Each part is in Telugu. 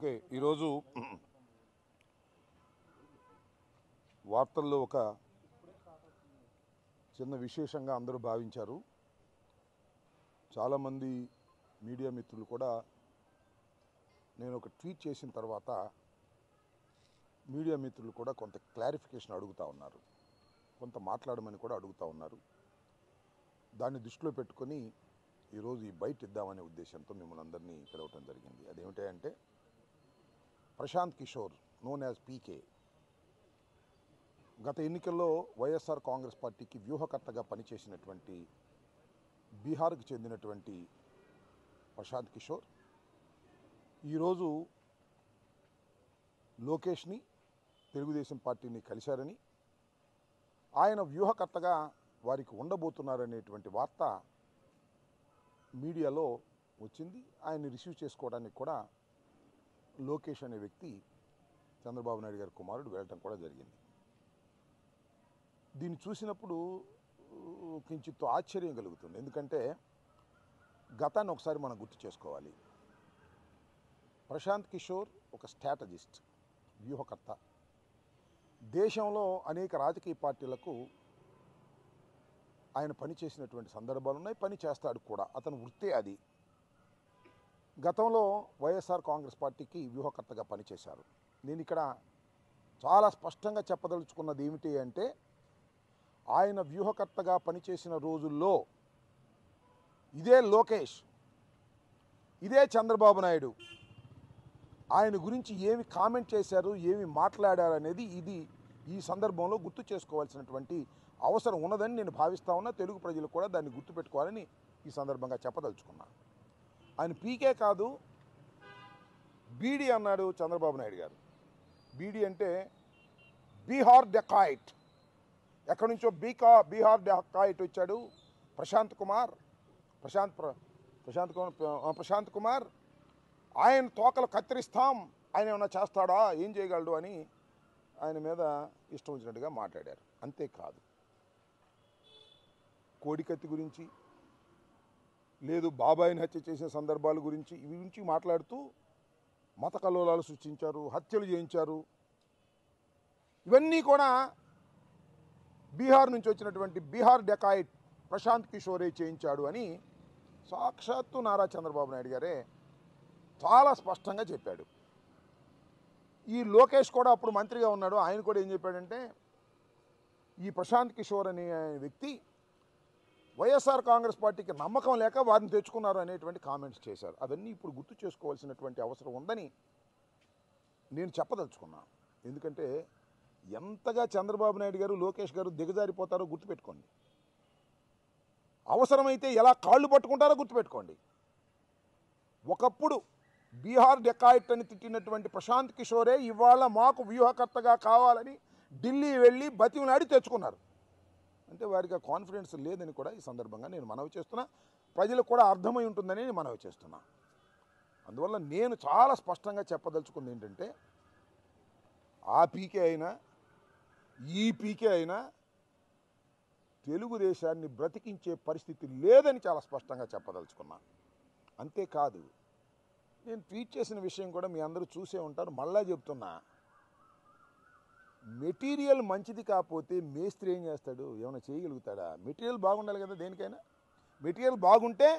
ఓకే, ఈరోజు వార్తల్లో ఒక చిన్న విశేషంగా అందరూ భావించారు. చాలామంది మీడియా మిత్రులు కూడా నేను ఒక ట్వీట్ చేసిన తర్వాత మీడియా మిత్రులు కూడా కొంత క్లారిఫికేషన్ అడుగుతూ ఉన్నారు, కొంత మాట్లాడమని కూడా అడుగుతూ ఉన్నారు. దాన్ని దృష్టిలో పెట్టుకొని ఈరోజు ఈ బయట ఇద్దామనే ఉద్దేశంతో మిమ్మల్ని అందరినీ పిలవటం జరిగింది. అదేమిటంటే ప్రశాంత్ కిషోర్ నోన్ యాజ్ పీకే గత ఎన్నికల్లో వైఎస్ఆర్ కాంగ్రెస్ పార్టీకి వ్యూహకర్తగా పనిచేసినటువంటి బీహార్కు చెందినటువంటి ప్రశాంత్ కిషోర్ ఈరోజు లోకేష్ని తెలుగుదేశం పార్టీని కలిశారని, ఆయన వ్యూహకర్తగా వారికి ఉండబోతున్నారనేటువంటి వార్త మీడియాలో వచ్చింది. ఆయన్ని రిసీవ్ చేసుకోవడానికి కూడా లోకేష్ అనే వ్యక్తి చంద్రబాబు నాయుడు గారి కుమారుడు వెళ్ళటం కూడా జరిగింది. దీన్ని చూసినప్పుడు కించిత్ ఆశ్చర్యం కలుగుతుంది. ఎందుకంటే గతాన్ని ఒకసారి మనం గుర్తు చేసుకోవాలి. ప్రశాంత్ కిషోర్ ఒక స్ట్రాటజిస్ట్, వ్యూహకర్త. దేశంలో అనేక రాజకీయ పార్టీలకు ఆయన పని చేసినటువంటి సందర్భాలు ఉన్నాయి, పని చేస్తాడు కూడా. అతను వృత్తే అది. గతంలో వైఎస్ఆర్ కాంగ్రెస్ పార్టీకి వ్యూహకర్తగా పనిచేశారు. నేను ఇక్కడ చాలా స్పష్టంగా చెప్పదలుచుకున్నది ఏమిటి అంటే, ఆయన వ్యూహకర్తగా పనిచేసిన రోజుల్లో ఇదే లోకేష్, ఇదే చంద్రబాబు నాయుడు ఆయన గురించి ఏమి కామెంట్ చేశారు, ఏమి మాట్లాడారు అనేది ఈ సందర్భంలో గుర్తు చేసుకోవాల్సినటువంటి అవసరం ఉన్నదని నేను భావిస్తా ఉన్నా. తెలుగు ప్రజలు కూడా దాన్ని గుర్తుపెట్టుకోవాలని ఈ సందర్భంగా చెప్పదలుచుకున్నాను. ఆయన పీకే కాదు, బీడీ అన్నాడు చంద్రబాబు నాయుడు గారు. బీడీ అంటే బీహార్ డెకాయిట్. ఎక్కడి నుంచో బీహార్ డెకాయిట్ వచ్చాడు ప్రశాంత్ కుమార్. ఆయన తోకలు కత్తిరిస్తాం, ఆయన ఏమన్నా చేస్తాడా, ఏం చేయగలడు అని ఆయన మీద ఇష్టం వచ్చినట్టుగా మాట్లాడారు. అంతేకాదు, కోడికత్తి గురించి, లేదు బాబాయిని హత్య చేసిన సందర్భాల గురించి, ఇవి గురించి మాట్లాడుతూ మత కల్లోలాలు సృష్టించారు, హత్యలు చేయించారు. ఇవన్నీ కూడా బీహార్ నుంచి వచ్చినటువంటి బీహార్ డెకాయిట్ ప్రశాంత్ కిషోరే చేయించాడు అని సాక్షాత్తు నారా చంద్రబాబు నాయుడు గారే చాలా స్పష్టంగా చెప్పాడు. ఈ లోకేష్ కూడా అప్పుడు మంత్రిగా ఉన్నాడు. ఆయన కూడా ఏం చెప్పాడంటే, ఈ ప్రశాంత్ కిషోర్ అనే వ్యక్తి వైఎస్ఆర్ కాంగ్రెస్ పార్టీకి నమ్మకం లేక వారిని తెచ్చుకున్నారు అనేటువంటి కామెంట్స్ చేశారు. అవన్నీ ఇప్పుడు గుర్తు చేసుకోవాల్సినటువంటి అవసరం ఉందని నేను చెప్పదలుచుకున్నాను. ఎందుకంటే ఎంతగా చంద్రబాబు నాయుడు గారు, లోకేష్ గారు దిగజారిపోతారో గుర్తుపెట్టుకోండి. అవసరమైతే ఎలా కాళ్ళు పట్టుకుంటారో గుర్తుపెట్టుకోండి. ఒకప్పుడు బీహార్ డెకాయిట్ అని తిట్టినటువంటి ప్రశాంత్ కిషోరే ఇవాళ మాకు వ్యూహకర్తగా కావాలని ఢిల్లీ వెళ్ళి బతిమలాడి తెచ్చుకున్నారు. అంటే వారికి ఆ కాన్ఫిడెన్స్ లేదని కూడా ఈ సందర్భంగా నేను మనవి చేస్తున్నా. ప్రజలకు కూడా అర్థమై ఉంటుందని నేను మనవి చేస్తున్నా. అందువల్ల నేను చాలా స్పష్టంగా చెప్పదలుచుకుంది ఏంటంటే, ఆ పీకే అయినా ఈ పీకే అయినా తెలుగుదేశాన్ని బ్రతికించే పరిస్థితి లేదని చాలా స్పష్టంగా చెప్పదలుచుకున్నా. అంతేకాదు, నేను ట్వీట్ చేసిన విషయం కూడా మీ అందరూ చూసే ఉంటారు, మళ్ళా చెప్తున్నా. మెటీరియల్ మంచిది కాకపోతే మేస్త్రి ఏం చేస్తాడు, ఏమైనా చేయగలుగుతాడా? మెటీరియల్ బాగుండాలి కదా దేనికైనా. మెటీరియల్ బాగుంటే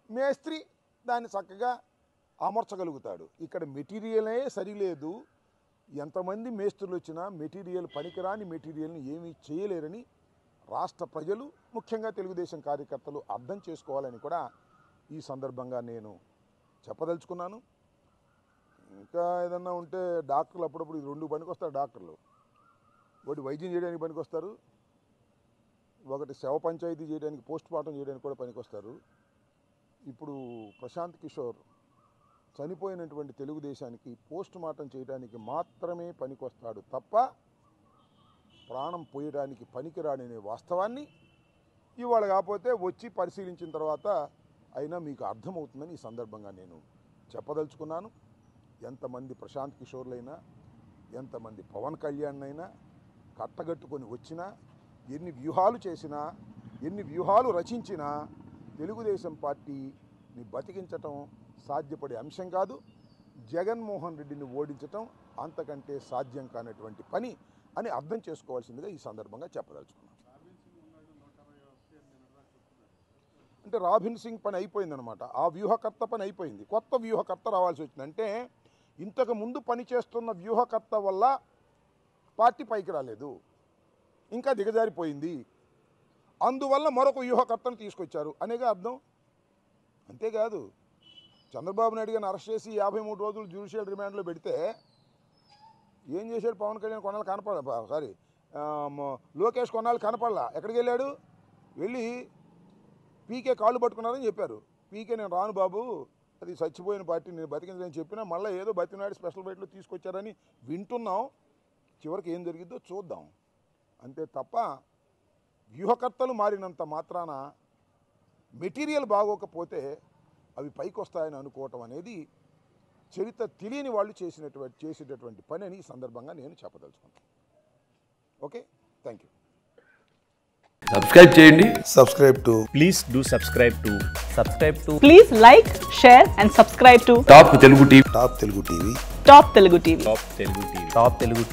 మేస్త్రి దాన్ని చక్కగా అమర్చగలుగుతాడు. ఇక్కడ మెటీరియలే సరిలేదు. ఎంతమంది మేస్త్రులు వచ్చినా మెటీరియల్ పనికిరాని మెటీరియల్ని ఏమీ చేయలేరని రాష్ట్ర ప్రజలు, ముఖ్యంగా తెలుగుదేశం కార్యకర్తలు అర్థం చేసుకోవాలని కూడా ఈ సందర్భంగా నేను చెప్పదలుచుకున్నాను. ఇంకా ఏదన్నా ఉంటే డాక్టర్లు అప్పుడప్పుడు ఇది రెండు పనికొస్తారు. డాక్టర్లు ఒకటి వైద్యం చేయడానికి పనికొస్తారు, ఒకటి శవ పంచాయతీ చేయడానికి, పోస్ట్ మార్టం చేయడానికి కూడా పనికొస్తారు. ఇప్పుడు ప్రశాంత్ కిషోర్ చనిపోయినటువంటి తెలుగుదేశానికి పోస్ట్ మార్టం చేయడానికి మాత్రమే పనికొస్తాడు తప్ప ప్రాణం పోయడానికి పనికిరాడనే వాస్తవాన్ని ఇవాళ కాకపోతే వచ్చి పరిశీలించిన తర్వాత అయినా మీకు అర్థమవుతుందని ఈ సందర్భంగా నేను చెప్పదలుచుకున్నాను. ఎంతమంది ప్రశాంత్ కిషోర్లైనా, ఎంతమంది పవన్ కళ్యాణ్ అయినా కట్టగట్టుకొని వచ్చినా, ఎన్ని వ్యూహాలు చేసినా, ఎన్ని వ్యూహాలు రచించినా తెలుగుదేశం పార్టీని బతికించటం సాధ్యపడే అంశం కాదు. జగన్మోహన్ రెడ్డిని ఓడించటం అంతకంటే సాధ్యం కానటువంటి పని అని అర్థం చేసుకోవాల్సిందిగా ఈ సందర్భంగా చెప్పదలుచుకున్నాం. అంటే రాబిన్ సింగ్ పని అయిపోయిందనమాట. ఆ వ్యూహకర్త పని అయిపోయింది. కొత్త వ్యూహకర్త రావాల్సి వచ్చింది. అంటే ఇంతకు ముందు పనిచేస్తున్న వ్యూహకర్త వల్ల పార్టీ పైకి రాలేదు, ఇంకా దిగజారిపోయింది. అందువల్ల మరొక వ్యూహకర్తను తీసుకొచ్చారు అనేగా అర్థం. అంతేకాదు, చంద్రబాబు నాయుడు గారిని అరెస్ట్ చేసి 53 రోజులు జ్యుడిషియల్ రిమాండ్లో పెడితే ఏం చేశాడు పవన్ కళ్యాణ్? కొన్నాళ్ళు కనపడ లోకేష్ కొన్నాళ్ళు కనపడలా. ఎక్కడికి వెళ్ళాడు? వెళ్ళి పీకే కాళ్ళు పట్టుకున్నారని చెప్పారు. పీకే నేను రాను బాబు, అది చచ్చిపోయిన పార్టీ, నేను బతికిందని చెప్పినా మళ్ళీ ఏదో బతికినాడు స్పెషల్ బయటలో తీసుకొచ్చారని వింటున్నాం. చివరికి ఏం జరిగిద్దో చూద్దాం. అంతే తప్ప వ్యూహకర్తలు మారినంత మాత్రాన మెటీరియల్ బాగోకపోతే అవి పైకి వస్తాయని అనుకోవటం అనేది చరిత్ర తెలియని వాళ్ళు చేసేటటువంటి పని అని ఈ సందర్భంగా నేను చెప్పదలుచుకున్నాను. Okay, thank you. సబ్స్క్రైబ్ చేయండి. Please do subscribe to. Please like, share and subscribe to top Telugu TV. Top Telugu TV. Top Telugu TV.